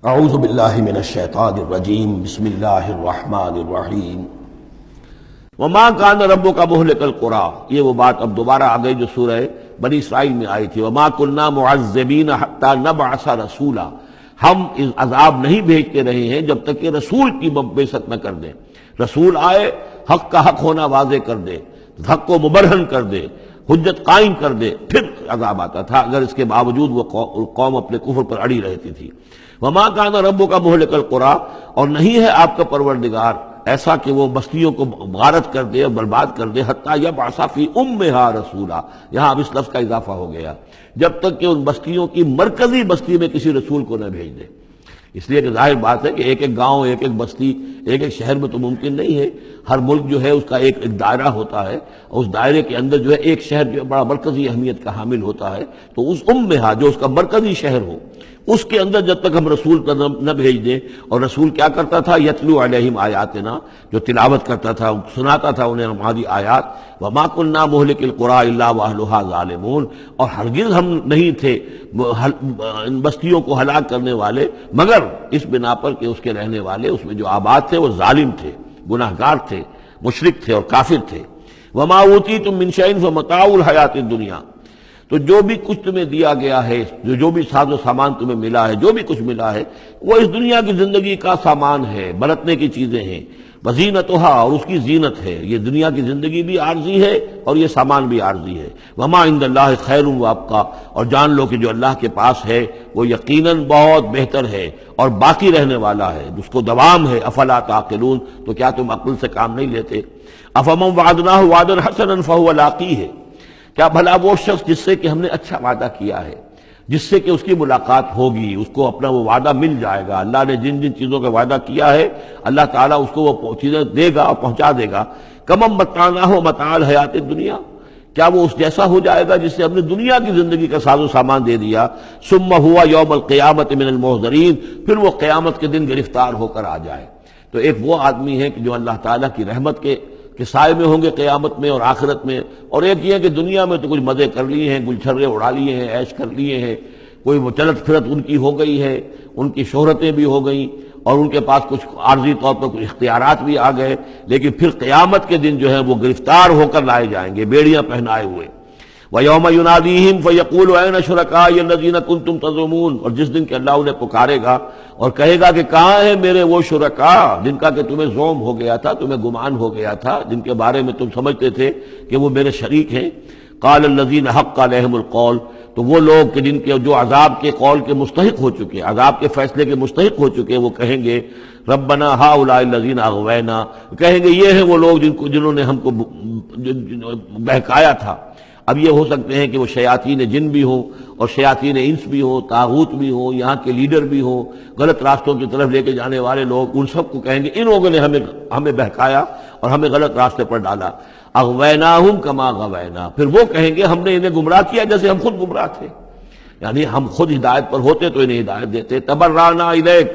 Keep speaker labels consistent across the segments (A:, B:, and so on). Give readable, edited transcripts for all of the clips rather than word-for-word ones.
A: اعوذ باللہ من الشیطان الرجیم بسم اللہ الرحمن الرحیم وما کان ربک مہلک القری، یہ وہ بات اب دوبارہ آ گئی جو سورہ بنی اسرائیل میں آئی تھی، وما کنا معذبین حتی نبعث رسولا، ہم اس عذاب نہیں بھیجتے رہے ہیں جب تک کہ رسول کی بعثت نہ کر دیں، رسول آئے حق کا حق ہونا واضح کر دے، حق کو مبرہن کر دے، حجت قائم کر دے، پھر عذاب آتا تھا، اگر اس کے باوجود وہ قوم اپنے کفر پر اڑی رہتی تھی۔ وما کان ربک مہلک القری، اور نہیں ہے آپ کا پروردگار ایسا کہ وہ بستیوں کو غارت کر دے اور برباد کر دے، حتی یبعث فی امہا رسولا، یہاں اب اس لفظ کا اضافہ ہو گیا، جب تک کہ ان بستیوں کی مرکزی بستی میں کسی رسول کو نہ بھیج دے۔ اس لیے کہ ظاہر بات ہے کہ ایک ایک گاؤں، ایک ایک بستی، ایک ایک شہر میں تو ممکن نہیں ہے، ہر ملک جو ہے اس کا ایک دائرہ ہوتا ہے، اور اس دائرے کے اندر جو ہے ایک شہر جو بڑا مرکزی اہمیت کا حامل ہوتا ہے، تو اس امہا جو اس کا مرکزی شہر ہو، اس کے اندر جب تک ہم رسول کا نہ بھیج دیں۔ اور رسول کیا کرتا تھا؟ یتلو علیہم آیاتنا، جو تلاوت کرتا تھا، سناتا تھا انہیں ہماری آیات۔ وما کنا مہلک القری الا واہلھا ظالمون، اور ہرگز ہم نہیں تھے ان بستیوں کو ہلاک کرنے والے مگر اس بنا پر کہ اس کے رہنے والے، اس میں جو آباد تھے وہ ظالم تھے، گناہگار تھے، مشرک تھے اور کافر تھے۔ وما اوتیتم من شیء فمتاع الحیات الدنیا، تو جو بھی کچھ تمہیں دیا گیا ہے، جو بھی ساز و سامان تمہیں ملا ہے، جو بھی کچھ ملا ہے، وہ اس دنیا کی زندگی کا سامان ہے، برتنے کی چیزیں ہیں، وزینتھا، اور اس کی زینت ہے۔ یہ دنیا کی زندگی بھی عارضی ہے اور یہ سامان بھی عارضی ہے۔ وما عند اللہ خیر وابقیٰ، اور جان لو کہ جو اللہ کے پاس ہے وہ یقیناً بہت بہتر ہے اور باقی رہنے والا ہے، اس کو دوام ہے۔ افلا تعقلون، تو کیا تم عقل سے کام نہیں لیتے؟ افمن وعدناہ وعدا حسنا فہو لاقیہ، کیا بھلا وہ شخص جس سے کہ ہم نے اچھا وعدہ کیا ہے، جس سے کہ اس کی ملاقات ہوگی، اس کو اپنا وہ وعدہ مل جائے گا، اللہ نے جن جن چیزوں کا وعدہ کیا ہے اللہ تعالیٰ اس کو وہ چیزیں دے گا اور پہنچا دے گا۔ کمم متعناہ متاع الحیات الدنیا، کیا وہ اس جیسا ہو جائے گا جس سے ہم نے دنیا کی زندگی کا ساز و سامان دے دیا؟ ثم ہوا یوم القیامت من المحضرین، پھر وہ قیامت کے دن گرفتار ہو کر آ جائے۔ تو ایک وہ آدمی ہے کہ جو اللہ تعالیٰ کی رحمت کے سائے میں ہوں گے قیامت میں اور آخرت میں، اور ایک یہ کہ دنیا میں تو کچھ مزے کر لیے ہیں، گل چھرے اڑا لیے ہیں، عیش کر لیے ہیں، کوئی وہ چلت پھرت ان کی ہو گئی ہے، ان کی شہرتیں بھی ہو گئیں اور ان کے پاس کچھ عارضی طور پر کچھ اختیارات بھی آ گئے، لیکن پھر قیامت کے دن جو ہے وہ گرفتار ہو کر لائے جائیں گے بیڑیاں پہنائے ہوئے۔ وَيَوْمَ يُنَادِيهِمْ فَيَقُولُ أَيْنَ شُرَكَائِيَ الَّذِينَ كُنتُمْ تَزْعُمُونَ، اور جس دن کہ اللہ انہیں پکارے گا اور کہے گا کہ کہاں ہیں میرے وہ شرکاء جن کا کہ تمہیں زوم ہو گیا تھا، تمہیں گمان ہو گیا تھا، جن کے بارے میں تم سمجھتے تھے کہ وہ میرے شریک ہیں۔ قال الذین حق علیہم القول، تو وہ لوگ کہ جن کے جو عذاب کے قول کے مستحق ہو چکے، عذاب کے فیصلے کے مستحق ہو چکے، وہ کہیں گے ربنا ہؤلاء الذین اغوینا، کہیں گے یہ ہیں وہ لوگ جنہوں نے ہم کو بہکایا تھا۔ اب یہ ہو سکتے ہیں کہ وہ شیاطین جن بھی ہوں اور شیاطین انس بھی ہوں، طاغوت بھی ہوں، یہاں کے لیڈر بھی ہوں، غلط راستوں کی طرف لے کے جانے والے لوگ، ان سب کو کہیں گے ان لوگوں نے ہمیں بہکایا اور ہمیں غلط راستے پر ڈالا۔ اغویناہم کما غوینا، پھر وہ کہیں گے ہم نے انہیں گمراہ کیا جیسے ہم خود گمراہ تھے، یعنی ہم خود ہدایت پر ہوتے تو انہیں ہدایت دیتے۔ تبرأنا الیک،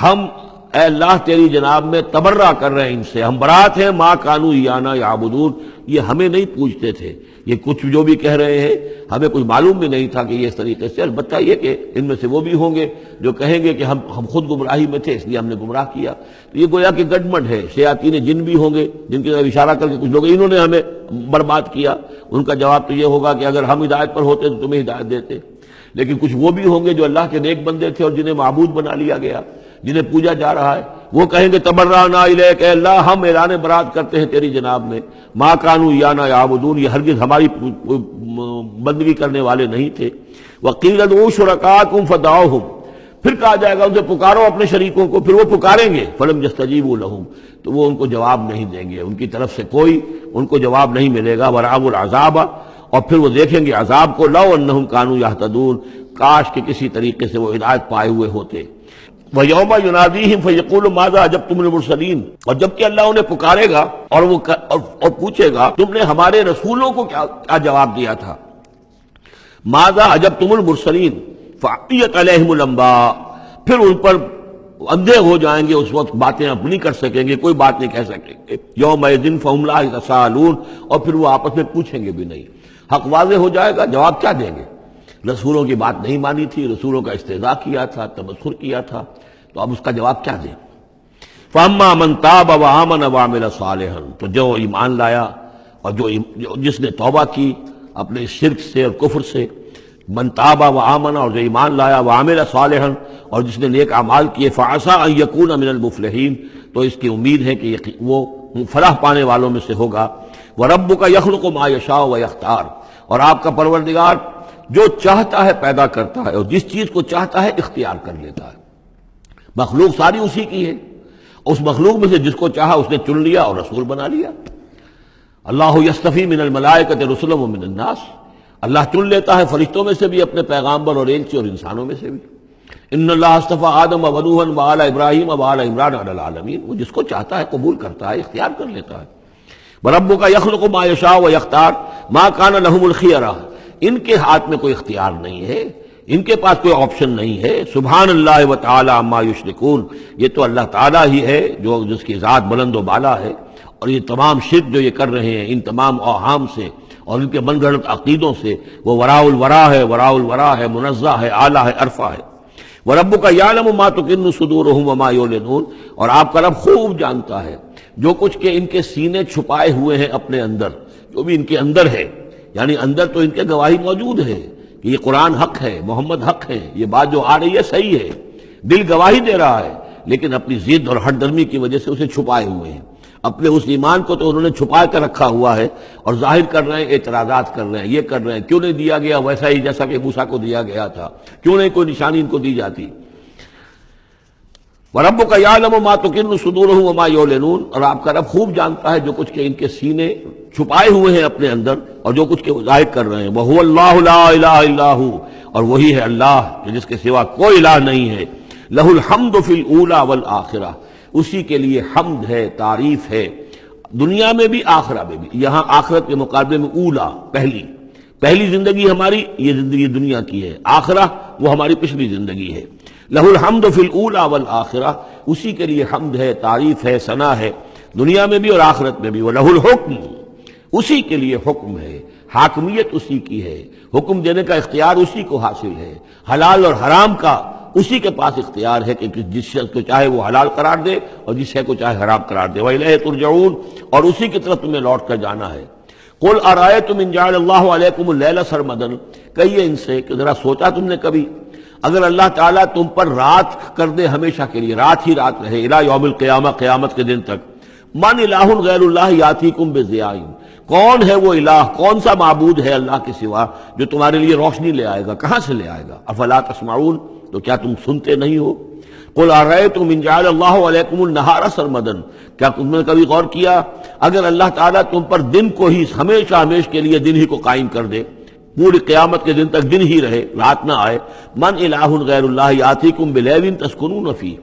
A: ہم اے اللہ تیری جناب میں تبرہ کر رہے ہیں ان سے، ہم برات ہیں، ما کانوا ایانا یعبدون، یہ ہمیں نہیں پوجتے تھے، یہ کچھ جو بھی کہہ رہے ہیں ہمیں کچھ معلوم بھی نہیں تھا کہ یہ اس طریقے سے، البتہ یہ کہ ان میں سے وہ بھی ہوں گے جو کہیں گے کہ ہم خود گمراہی میں تھے اس لیے ہم نے گمراہ کیا۔ تو یہ گویا کہ گڈمڈ ہے، شیاطین جن بھی ہوں گے جن کی طرف اشارہ کر کے کچھ لوگ انہوں نے ہمیں برباد کیا، ان کا جواب تو یہ ہوگا کہ اگر ہم ہدایت پر ہوتے تو تمہیں ہدایت دیتے۔ لیکن کچھ وہ بھی ہوں گے جو اللہ کے نیک بندے تھے اور جنہیں معبود بنا لیا گیا، جنہیں پوجا جا رہا ہے، وہ کہیں گے تبرأنا الیک، اے اللہ ہم اعلان برات کرتے ہیں تیری جناب میں، ما کانوا ایانا یعبدون، یہ ہرگز ہماری بندگی کرنے والے نہیں تھے۔ وقیل ادعوا شرکاءکم فدعوہم، پھر کہا جائے گا ان سے پکارو اپنے شریکوں کو، پھر وہ پکاریں گے، فلم یستجیبوا لہم، تو وہ ان کو جواب نہیں دیں گے، ان کی طرف سے کوئی ان کو جواب نہیں ملے گا۔ ورأوا العذاب، اور پھر وہ دیکھیں گے عذاب کو، لو انہم کانوا یہتدون، کاش کہ کسی طریقے سے وہ ہدایت پائے ہوئے ہوتے۔ وَيَوْمَ يُنَادِيهِمْ فَيَقُولُ مَاذَا أَجَبْتُمُ الْمُرْسَلِينَ، اور جب کہ اللہ انہیں پکارے گا اور وہ اور پوچھے گا تم نے ہمارے رسولوں کو کیا جواب دیا تھا۔ مَاذَا أَجَبْتُمُ الْمُرْسَلِينَ فَعِّيَتْ عَلَيْهِمُ الْأَنْبَاءُ، پھر ان پر اندھے ہو جائیں گے، اس وقت باتیں اب نہیں کر سکیں گے، کوئی بات نہیں کہہ سکیں گے۔ يَوْمَئِذٍ فَهُمْ لَا يَتَسَاءَلُونَ، اور پھر وہ آپس میں پوچھیں گے بھی نہیں، حق واضح ہو جائے گا، جواب کیا دیں گے؟ رسولوں کی بات نہیں مانی تھی، رسولوں کا استہزاء کیا تھا، تمسخر کیا تھا، تو اب اس کا جواب کیا دیں؟ فَأَمَّا مَن تَابَ وَآمَنَ وَعَمِلَ صَالِحًا، تو جو ایمان لایا اور جس نے توبہ کی اپنے شرک سے اور کفر سے، من تاب و آمن، اور جو ایمان لایا، وعمل صالحا، اور جس نے نیک اعمال کیے، فعسى ان یکون من المفلحین، تو اس کی امید ہے کہ وہ فلاح پانے والوں میں سے ہوگا۔ وربک یخلق ما یشاء ویختار، اور آپ کا پروردگار جو چاہتا ہے پیدا کرتا ہے، اور جس چیز کو چاہتا ہے اختیار کر لیتا ہے۔ مخلوق ساری اسی کی ہے، اس مخلوق میں سے جس کو چاہا اس نے چن لیا اور رسول بنا لیا۔ اللہ یصطفی من الملائکۃ رسلا ومن الناس، اللہ چن لیتا ہے فرشتوں میں سے بھی اپنے پیغامبر اور ایلچی، اور انسانوں میں سے بھی۔ ان اللہ اصطفیٰ آدم ونوحا وآل ابراہیم وآل عمران علی العالمین، وہ جس کو چاہتا ہے قبول کرتا ہے، اختیار کر لیتا ہے۔ وربک یخلق ما یشاء ویختار ما کان لهم الخیرہ، ان کے ہاتھ میں کوئی اختیار نہیں ہے، ان کے پاس کوئی آپشن نہیں ہے۔ سبحان اللہ وتعالی عما یشرکون، یہ تو اللہ تعالیٰ ہی ہے جو جس کی ذات بلند و بالا ہے، اور یہ تمام شرک جو یہ کر رہے ہیں ان تمام اوہام سے اور ان کے من گھڑت عقیدوں سے، وہ وراء الورا ہے، وراء الورا ہے، منزہ ہے، اعلیٰ ہے، عرفہ ہے۔ وَرَبُّكَ يَعْلَمُ مَا تُكِنُّ صُدُورُهُمْ وَمَا يُعْلِنُونَ، اور آپ کا رب خوب جانتا ہے جو کچھ کہ ان کے سینے چھپائے ہوئے ہیں اپنے اندر، جو بھی ان کے اندر ہے، یعنی اندر تو ان کے گواہی موجود ہے کہ یہ قرآن حق ہے، محمد حق ہے، یہ بات جو آ رہی ہے صحیح ہے، دل گواہی دے رہا ہے، لیکن اپنی ضد اور ہٹ درمی کی وجہ سے اسے چھپائے ہوئے ہیں۔ اپنے اس ایمان کو تو انہوں نے چھپا کر رکھا ہوا ہے، اور ظاہر کر رہے ہیں، اعتراضات کر رہے ہیں، یہ کر رہے ہیں کیوں نہیں دیا گیا ویسا ہی جیسا کہ موسیٰ کو دیا گیا تھا، کیوں نہیں کوئی نشانی ان کو دی جاتی۔ وَرَبُّكَ يَعْلَمُ مَا تُكِنُّ صُدُورُهُمْ وَمَا يُعْلِنُونَ، اور آپ کا رب خوب جانتا ہے جو کچھ کہ ان کے سینے چھپائے ہوئے ہیں اپنے اندر، اور جو کچھ کہ ظاہر کر رہے ہیں۔ وَهُوَ اللَّهُ لَا إِلَٰهَ إِلَّا هُوَ، اور وہی ہے اللہ کہ جس کے سوا کوئی الہ نہیں ہے۔ لَهُ الْحَمْدُ فِي الْأُولَىٰ وَالْآخِرَةِ، اسی کے لیے حمد ہے، تعریف ہے، دنیا میں بھی آخرہ میں بھی۔ یہاں آخرت کے مقابلے میں اولا، پہلی زندگی ہماری یہ زندگی دنیا کی ہے، آخرہ وہ ہماری پچھلی زندگی ہے۔ لہ الحمد فی الاولی والآخرہ، اسی کے لیے حمد ہے، تعریف ہے، ثنا ہے، دنیا میں بھی اور آخرت میں بھی۔ وَلَهُ الْحُکْمُ، اسی کے لیے حکم ہے، حاکمیت اسی کی ہے، حکم دینے کا اختیار اسی کو حاصل ہے، حلال اور حرام کا اسی کے پاس اختیار ہے کہ جس شے کو چاہے وہ حلال قرار دے اور جس شے کو چاہے حرام قرار دے۔ وَإِلَيْهِ تُرْجَعُونَ، اور اسی کی طرف تمہیں لوٹ کر جانا ہے۔ قُلْ أَرَأَيْتُمْ إِنْ جَعَلَ اللَّهُ عَلَيْكُمُ اللَّيْلَ سَرْمَدًا، کہیے ان سے کہ ذرا سوچا تم نے کبھی اگر اللہ تعالیٰ تم پر رات کر دے ہمیشہ کے لیے، رات ہی رات رہے، الی یوم القیامہ، قیامت کے دن تک، من الہ غیر اللہ یاتیکم بضیاء، کون ہے وہ الہ، کون سا معبود ہے اللہ کے سوا جو تمہارے لیے روشنی لے آئے گا، کہاں سے لے آئے گا؟ افلا تسمعون، تو کیا تم سنتے نہیں ہو؟ قل ارأیتم ان جعل اللہ علیکم النہار سرمدا، کیا تم نے کبھی غور کیا اگر اللہ تعالیٰ تم پر دن کو ہی ہمیشہ ہمیشہ کے لیے دن ہی کو قائم کر دے، پوری قیامت کے دن تک دن ہی رہے، رات نہ آئے، من الہ غیر اللہ یاتیکم بلیل تسکنون فیہ،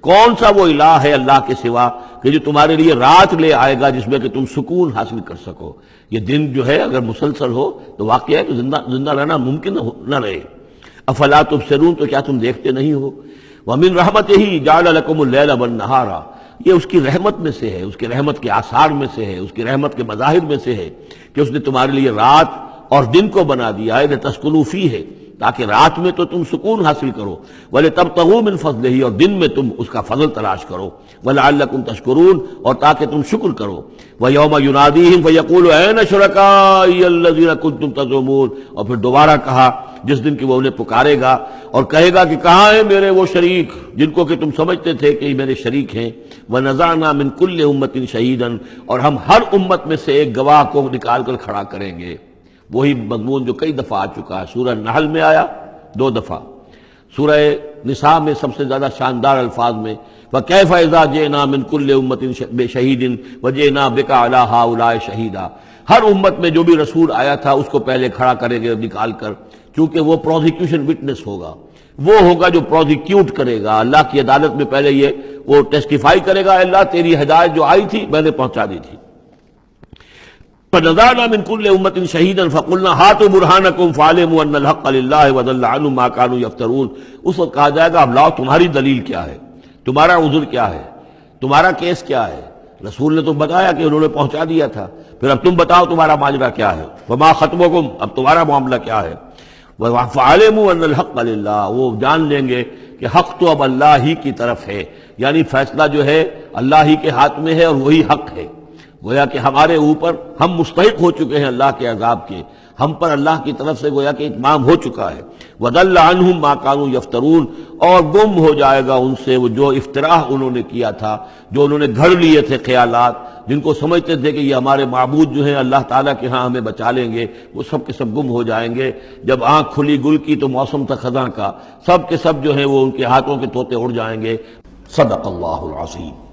A: کون سا وہ الہ ہے اللہ کے سوا کہ جو تمہارے لیے رات لے آئے گا جس میں کہ تم سکون حاصل کر سکو؟ یہ دن جو ہے اگر مسلسل ہو تو واقعہ ہے کہ زندہ رہنا ممکن نہ رہے۔ افلا تبصرون، تو کیا تم دیکھتے نہیں ہو؟ ومن رحمتہ جعل لکم اللیل والنہار، یہ اس کی رحمت میں سے ہے، اس کی رحمت کے آثار میں سے ہے، اس کی رحمت کے مظاہر میں سے ہے کہ اس نے تمہارے لیے رات اور دن کو بنا دیا ہے، لتسکنوا فیہ، تاکہ رات میں تو تم سکون حاصل کرو، وَلِتَبْتَغُوا مِنْ فَضْلِهِ، اور دن میں تم اس کا فضل تلاش کرو، وَلَعَلَّكُمْ تَشْكُرُونَ، اور تاکہ تم شکر کرو۔ وَيَوْمَ يُنَادِيهِمْ فَيَقُولُ أَيْنَ شُرَكَائِيَ الَّذِينَ كُنتُمْ تَزْعُمُونَ، اور پھر دوبارہ کہا جس دن کہ وہ انہیں پکارے گا اور کہے گا کہ کہاں ہیں میرے وہ شریک جن کو کہ تم سمجھتے تھے کہ یہ میرے شریک ہیں۔ وَنَزَعْنَا مِنْ كُلِّ أُمَّةٍ شَهِيدًا، اور ہم ہر امت میں سے ایک گواہ کو نکال کر کھڑا کریں گے۔ وہی مضمون جو کئی دفعہ آ چکا ہے، سورہ نحل میں آیا 2 دفعہ، سورہ نساء میں سب سے زیادہ شاندار الفاظ میں وَكَيْفَ إِذَا جِئْنَا مِنْ كُلِّ أُمَّةٍ بِشَهِيدٍ وَجِئْنَا بِكَ عَلَىٰ هَٰؤُلَاءِ شَهِيدًا، ہر امت میں جو بھی رسول آیا تھا اس کو پہلے کھڑا کریں گے نکال کر، کیونکہ وہ پروزیکیوشن وٹنس ہوگا، وہ ہوگا جو پروزیکیوٹ کرے گا اللہ کی عدالت میں، پہلے یہ وہ ٹیسٹیفائی کرے گا، اللہ تیری ہدایت جو آئی تھی میں نے پہنچا دی تھی۔ فَنَزَعْنَا مِنْ كُلِّ أُمَّةٍ شَهِيدًا فَقُلْنَا هَاتُوا بُرْهَانَكُمْ فَعَلِمُوا أَنَّ الْحَقَّ لِلَّهِ وَضَلَّ عَنْهُمْ مَا كَانُوا يَفْتَرُونَ، اس وقت کہا جائے گا اب لاؤ تمہاری دلیل کیا ہے، تمہارا عذر کیا ہے، تمہارا کیس کیا ہے؟ رسول نے تو بتایا کہ انہوں نے پہنچا دیا تھا، پھر اب تم بتاؤ تمہارا ماجرا کیا ہے؟ وَمَا خَطْبُكُمْ، اب تمہارا معاملہ کیا ہے؟ فَعَلِمُوا أَنَّ الْحَقَّ لِلَّهِ، وہ جان لیں گے کہ حق تو اب اللہ ہی کی طرف ہے، یعنی فیصلہ جو ہے اللہ ہی کے ہاتھ میں ہے اور وہی حق ہے۔ گویا کہ ہمارے اوپر ہم مستحق ہو چکے ہیں اللہ کے عذاب کے، ہم پر اللہ کی طرف سے گویا کہ اتمام ہو چکا ہے۔ وَضَلَّ عَنْهُمْ مَا كَانُوا يَفْتَرُونَ، اور گم ہو جائے گا ان سے وہ جو افتراء انہوں نے کیا تھا، جو انہوں نے گھڑ لیے تھے خیالات، جن کو سمجھتے تھے کہ یہ ہمارے معبود جو ہیں اللہ تعالیٰ کے ہاں ہمیں بچا لیں گے، وہ سب کے سب گم ہو جائیں گے۔ جب آنکھ کھلی گل کی تو موسم تھا خزاں کا، سب کے سب جو ہیں وہ ان کے ہاتھوں کے طوطے اڑ جائیں گے۔ صدق اللہ العظیم۔